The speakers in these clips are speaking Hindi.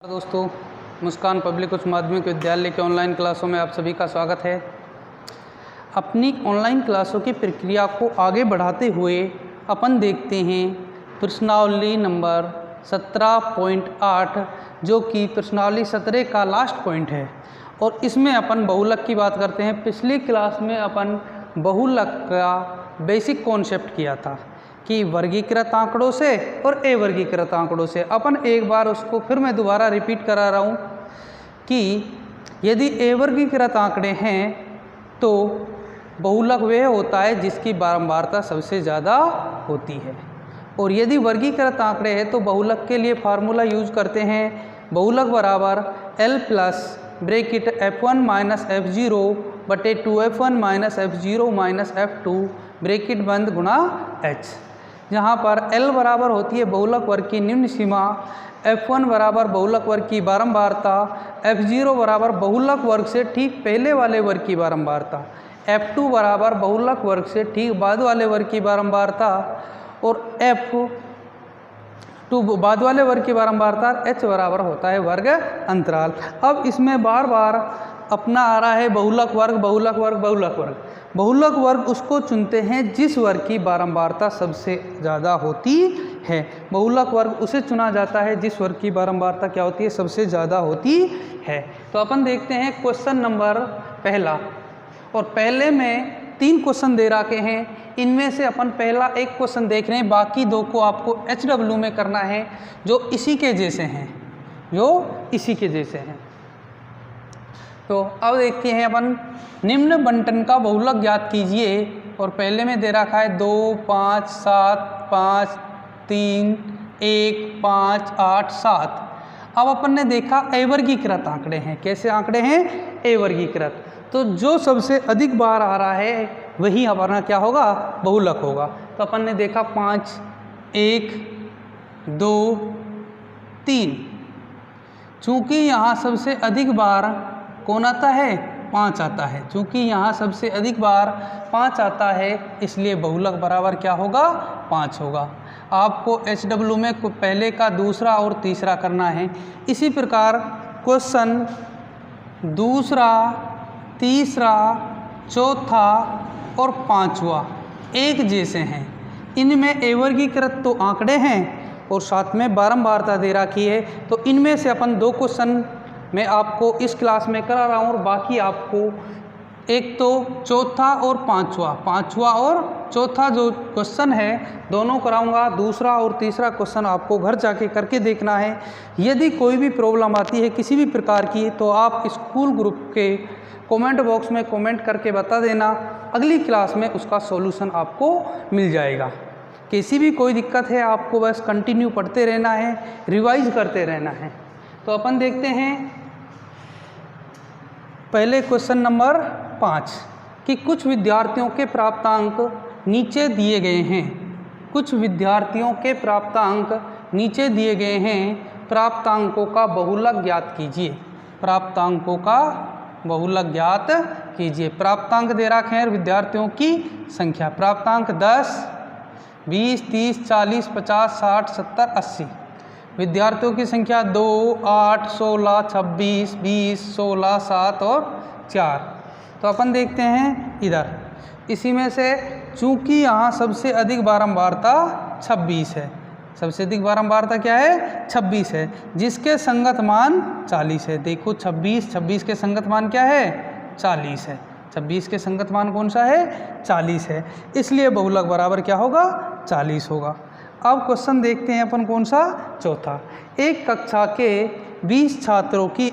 दोस्तों, मुस्कान पब्लिक उच्च माध्यमिक विद्यालय के ऑनलाइन क्लासों में आप सभी का स्वागत है। अपनी ऑनलाइन क्लासों की प्रक्रिया को आगे बढ़ाते हुए अपन देखते हैं प्रश्नावली नंबर 17.8 जो कि प्रश्नावली 17 का लास्ट पॉइंट है और इसमें अपन बहुलक की बात करते हैं। पिछली क्लास में अपन बहुलक का बेसिक कॉन्सेप्ट किया था कि वर्गीकृत आंकड़ों से और अवर्गीकृत आंकड़ों से। अपन एक बार उसको फिर मैं दोबारा रिपीट करा रहा हूँ कि यदि अवर्गीकृत आंकड़े हैं तो बहुलक वह होता है जिसकी बारंबारता सबसे ज़्यादा होती है, और यदि वर्गीकृत आंकड़े हैं तो बहुलक के लिए फार्मूला यूज करते हैं। बहुलक बराबर L plus bracket F1 minus F0 बटे 2F1 minus F0 minus F2 bracket बंद गुणा H, जहाँ पर L बराबर होती है बहुलक वर्ग की निम्न सीमा, F1 बराबर बहुलक वर्ग की बारंबारता, F0 बराबर बहुलक वर्ग से ठीक पहले वाले वर्ग की बारंबारता, F2 बराबर बहुलक वर्ग से ठीक बाद वाले वर्ग की बारंबारता और F2 बाद वाले वर्ग की बारंबारता, H बराबर होता है वर्ग अंतराल। अब इसमें बार बार अपना आ रहा है बहुलक वर्ग बहुलक वर्ग बहुलक वर्ग। बहुलक वर्ग उसको चुनते हैं जिस वर्ग की बारंबारता सबसे ज़्यादा होती है। बहुलक वर्ग उसे चुना जाता है जिस वर्ग की बारंबारता क्या होती है, सबसे ज़्यादा होती है। तो अपन देखते हैं क्वेश्चन नंबर पहला, और पहले में 3 क्वेश्चन दे रखे हैं। इनमें से अपन पहला एक क्वेश्चन देख रहे हैं, बाकी 2 को आपको HW में करना है जो इसी के जैसे हैं, तो अब देखते हैं अपन, निम्न बंटन का बहुलक ज्ञात कीजिए। और पहले में दे रखा है 2, 5, 7, 5, 3, 1, 5, 8, 7। अब अपन ने देखा अवर्गीकृत आंकड़े हैं। कैसे आंकड़े हैं? अवर्गीकृत। तो जो सबसे अधिक बार आ रहा है वही हमारा क्या होगा, बहुलक होगा। तो अपन ने देखा 5, 1, 2, 3। चूँकि यहाँ सबसे अधिक बार कौन आता है? 5 आता है। चूँकि यहाँ सबसे अधिक बार 5 आता है इसलिए बहुलक बराबर क्या होगा? 5 होगा। आपको HW में पहले का दूसरा और तीसरा करना है। इसी प्रकार क्वेश्चन दूसरा, तीसरा, चौथा और पांचवा एक जैसे हैं। इनमें अवर्गीकृत तो आंकड़े हैं और साथ में बारंबारता दे रखी है। तो इनमें से अपन 2 क्वेश्चन मैं आपको इस क्लास में करा रहा हूँ और बाकी आपको एक तो चौथा और पांचवा और चौथा जो क्वेश्चन है दोनों कराऊंगा। दूसरा और तीसरा क्वेश्चन आपको घर जाके करके देखना है। यदि कोई भी प्रॉब्लम आती है किसी भी प्रकार की तो आप स्कूल ग्रुप के कमेंट बॉक्स में कमेंट करके बता देना। अगली क्लास में उसका सॉल्यूशन आपको मिल जाएगा। किसी भी कोई दिक्कत है आपको बस कंटिन्यू पढ़ते रहना है, रिवाइज करते रहना है। तो अपन देखते हैं पहले क्वेश्चन नंबर 5 कि कुछ विद्यार्थियों के प्राप्तांक नीचे दिए गए हैं। कुछ विद्यार्थियों के प्राप्तांक नीचे दिए गए हैं। प्राप्तांकों का बहुलक ज्ञात कीजिए। प्राप्तांकों का बहुलक ज्ञात कीजिए। प्राप्तांक दे रखे हैं विद्यार्थियों की संख्या। प्राप्तांक 10, 20, 30, 40, 50, 60, 70, 80। विद्यार्थियों की संख्या 2, 8, 16, 26, 20, 16, 7 और 4। तो अपन देखते हैं इधर, इसी में से चूंकि यहाँ सबसे अधिक बारंबारता 26 है। सबसे अधिक बारंबारता क्या है? 26 है, जिसके संगत मान 40 है। देखो 26 के संगत मान क्या है? 40 है। 26 के संगत मान कौन सा है? 40 है। इसलिए बहुलक बराबर क्या होगा? 40 होगा। अब क्वेश्चन देखते हैं अपन कौन सा? चौथा। एक कक्षा के 20 छात्रों की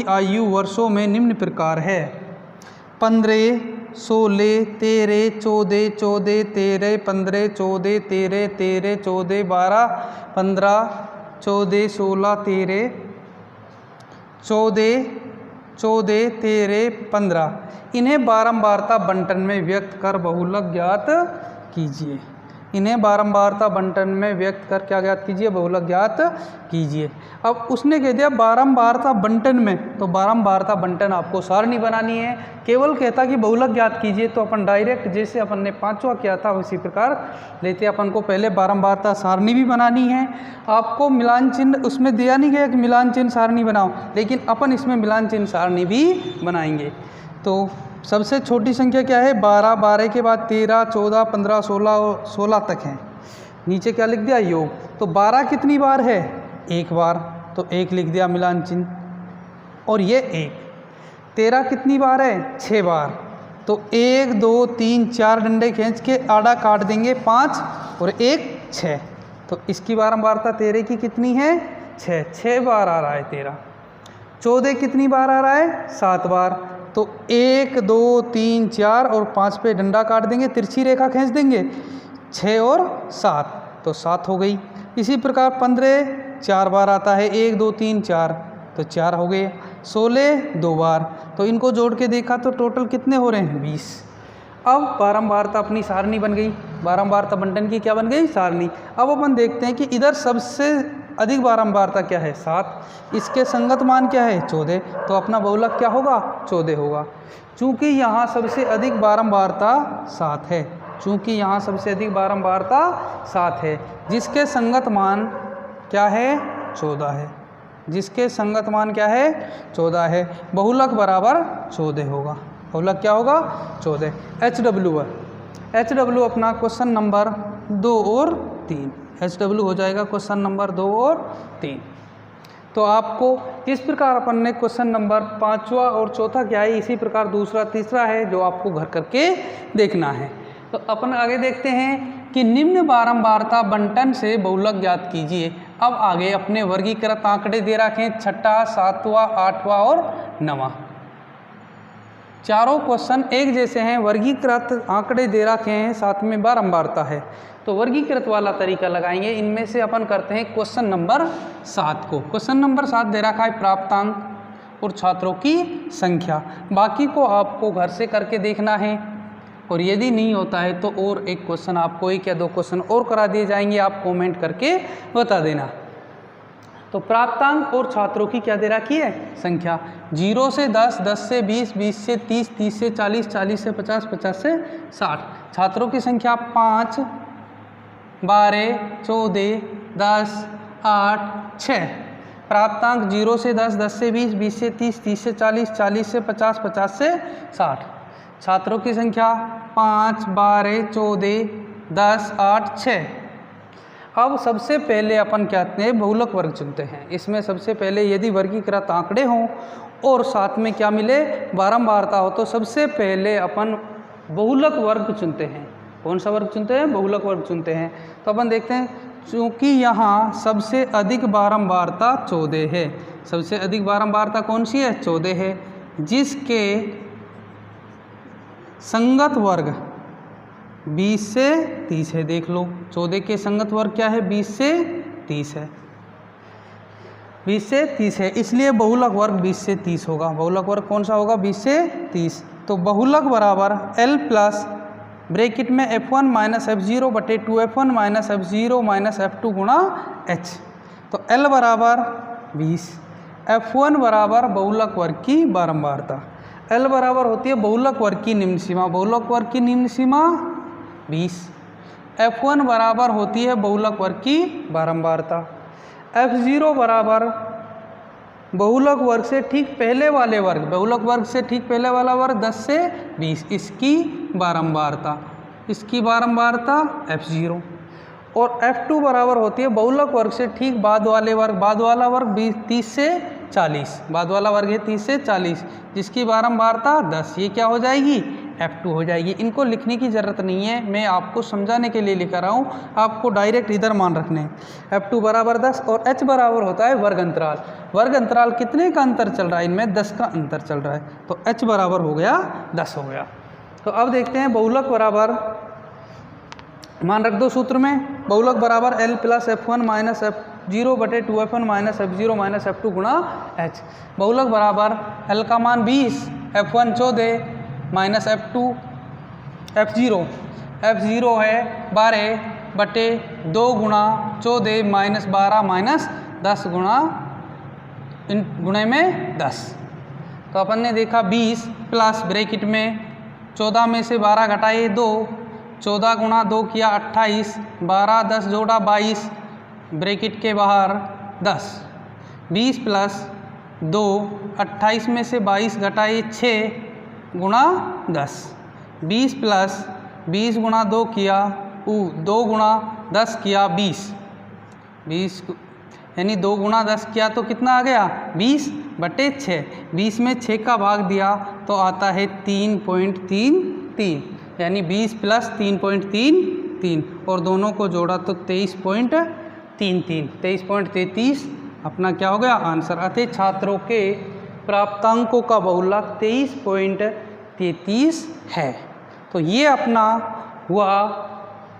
आयु वर्षों में निम्न प्रकार है: 15, 16, 13, 14, 14, 13, 15, 14, 13, 13, 14, 12, 15, 14, 16, 13, 14, 14, 13, 15। इन्हें बारंबारता बंटन में व्यक्त कर बहुलक ज्ञात कीजिए। इन्हें बारंबारता बंटन में व्यक्त कर क्या ज्ञात कीजिए, बहुलक ज्ञात कीजिए। अब उसने कह दिया बारंबारता बंटन में, तो बारंबारता बंटन आपको सारणी बनानी है। केवल कहता कि बहुलक ज्ञात कीजिए तो अपन डायरेक्ट जैसे अपन ने पांचवा किया था उसी प्रकार लेते। अपन को पहले बारंबारता सारणी भी बनानी है। आपको मिलान चिन्ह उसमें दिया नहीं गया कि मिलान चिन्ह सारणी बनाओ, लेकिन अपन इसमें मिलान चिन्ह सारणी भी बनाएंगे। तो सबसे छोटी संख्या क्या है 12, 12 के बाद 13, 14, 15, 16 और 16 तक है। नीचे क्या लिख दिया योग। तो 12 कितनी बार है, एक बार, तो एक लिख दिया मिलान चिन्ह और ये एक। 13 कितनी बार है, 6 बार, तो 1 2 3 4 डंडे खींच के आड़ा काट देंगे 5 और 1 6, तो इसकी बारंबारता 13 की कितनी है 6 बार आ रहा है 13। 14 कितनी बार आ रहा है 7 बार, तो 1 2 3 4 और 5 पे डंडा काट देंगे, तिरछी रेखा खींच देंगे, 6 और 7, तो 7 हो गई। इसी प्रकार 15 4 बार आता है, 1 2 3 4, तो 4 हो गए। 16 2 बार, तो इनको जोड़ के देखा तो टोटल कितने हो रहे हैं 20। अब बारंबारता अपनी सारणी बन गई, बारंबारता बंटन की क्या बन गई सारणी। अब अपन देखते हैं कि इधर सबसे अधिक बारंबारता क्या है 7, इसके संगत मान क्या है 14, तो अपना बहुलक क्या होगा 14 होगा। चूँकि यहाँ सबसे अधिक बारंबारता 7 है, चूँकि यहाँ सबसे अधिक बारंबारता 7 है, जिसके संगत मान क्या है 14 है, जिसके संगत मान क्या है 14 है, बहुलक बराबर 14 होगा। बहुलक क्या होगा 14। HW अपना क्वेश्चन नंबर 2 और 3, HW हो जाएगा क्वेश्चन नंबर 2 और 3। तो आपको इस प्रकार अपन ने क्वेश्चन नंबर 5वां और चौथा क्या है, इसी प्रकार दूसरा तीसरा है जो आपको घर करके देखना है। तो अपन आगे देखते हैं कि निम्न बारंबारता बंटन से बहुलक ज्ञात कीजिए। अब आगे अपने वर्गीकृत आंकड़े दे रखे हैं 6वां 7वां 8वां और 9वां। चारों क्वेश्चन एक जैसे हैं, वर्गीकृत आंकड़े दे रखे हैं, साथ में बारंबारता है, तो वर्गीकृत वाला तरीका लगाएंगे। इनमें से अपन करते हैं क्वेश्चन नंबर 7 को। क्वेश्चन नंबर 7 दे रखा है प्राप्तांक और छात्रों की संख्या। बाकी को आपको घर से करके देखना है, और यदि नहीं होता है तो और एक क्वेश्चन आपको 1 या 2 क्वेश्चन और करा दिए जाएंगे, आप कमेंट करके बता देना। तो प्राप्तांक और छात्रों की क्या दे रखी है संख्या, 0 से 10, 10 से 20, 20 से 30, 30 से 40, 40 से 50, 50 से 60। छात्रों की संख्या 5, 12, 14, 10, 8, 6। प्राप्तांक 0 से 10, 10 से 20, 20 से 30, 30 से 40, 40 से 50, 50 से 60। छात्रों की संख्या 5, 12, 14, 10, 8, 6। अब सबसे पहले अपन क्या कहते हैं बहुलक वर्ग चुनते हैं। इसमें सबसे पहले यदि वर्गीकृत आंकड़े हों और साथ में क्या मिले बारंबारता हो, तो सबसे पहले अपन बहुलक वर्ग चुनते हैं। कौन सा वर्ग चुनते हैं, बहुलक वर्ग चुनते हैं। तो अपन देखते हैं, चूँकि यहाँ सबसे अधिक बारंबारता 14 है, सबसे अधिक बारंबारता कौन सी है 14 है, जिसके संगत वर्ग 20 से 30 है। देख लो 14 के संगत वर्ग क्या है 20 से 30 है, 20 से 30 है, इसलिए बहुलक वर्ग 20 से 30 होगा। बहुलक वर्ग कौन सा होगा 20 से 30। तो बहुलक बराबर L प्लस ब्रैकेट में F1 माइनस F0 बटे 2F1 minus F0 minus F2 गुणा H। तो L बराबर 20, F1 बराबर बहुलक वर्ग की बारंबारता, L बराबर होती है बहुलक वर्ग की निम्न सीमा, बहुलक वर्ग की निम्न सीमा 20, F1 बराबर होती है बहुलक वर्ग की बारंबारता, F0 बराबर बहुलक वर्ग से ठीक पहले वाले वर्ग, बहुलक वर्ग से ठीक पहले वाला वर्ग 10 से 20, इसकी बारंबारता, इसकी बारंबारता F0। और F2 बराबर होती है बहुलक वर्ग से ठीक बाद वाले वर्ग, बाद वाला वर्ग 30 से 40, बाद वाला वर्ग है 30 से 40, जिसकी बारंबारता 10। ये क्या हो जाएगी F2 हो जाएगी। इनको लिखने की ज़रूरत नहीं है, मैं आपको समझाने के लिए लिखा रहा हूँ, आपको डायरेक्ट इधर मान रखने हैं। F2 बराबर 10 और H बराबर होता है वर्ग अंतराल। वर्ग अंतराल कितने का अंतर चल रहा है, इनमें 10 का अंतर चल रहा है, तो H बराबर हो गया 10 हो गया। तो अब देखते हैं बहुलक बराबर, मान रख दो सूत्र में, बहुलक बराबर L plus F1 minus F0 बटे 2F1 minus F0 minus F2 गुणा H। बहुलक बराबर L का मान 20, F1 14 माइनस F2 F0 है 12, बटे 2 गुणा 14 माइनस 12 माइनस 10 गुणे में 10। तो अपन ने देखा 20 प्लस ब्रैकेट में 14 में से 12 घटाए 2, 14 गुणा 2 किया 28, 12 10 जोड़ा 22, ब्रैकेट के बाहर 10, 20 प्लस 2, 28 में से 22 घटाए 6 गुणा 10, 20 प्लस 20 गुणा 2 किया 2 गुणा 10 किया 20 यानी 2 गुणा 10 किया तो कितना आ गया 20 बटे 6, 20 में 6 का भाग दिया तो आता है 3.33, यानी 20 प्लस 3.33 और दोनों को जोड़ा तो 23.33 अपना क्या हो गया आंसर। अतः छात्रों के प्राप्तांकों का बहुलक 23.33 है। तो ये अपना हुआ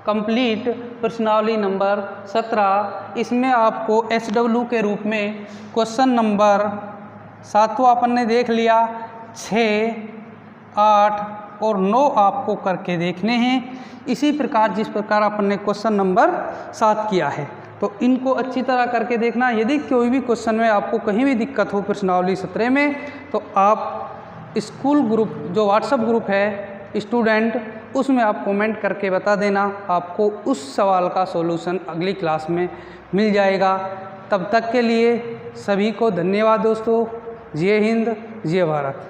कंप्लीट प्रश्नावली नंबर 17। इसमें आपको SW के रूप में क्वेश्चन नंबर 7वां अपन ने देख लिया, 6, 8 और 9 आपको करके देखने हैं। इसी प्रकार जिस प्रकार अपन ने क्वेश्चन नंबर 7 किया है, तो इनको अच्छी तरह करके देखना। यदि कोई भी क्वेश्चन में आपको कहीं भी दिक्कत हो प्रश्नावली 17 में, तो आप स्कूल ग्रुप जो व्हाट्सएप ग्रुप है स्टूडेंट, उसमें आप कमेंट करके बता देना, आपको उस सवाल का सॉल्यूशन अगली क्लास में मिल जाएगा। तब तक के लिए सभी को धन्यवाद दोस्तों। जय हिंद, जय भारत।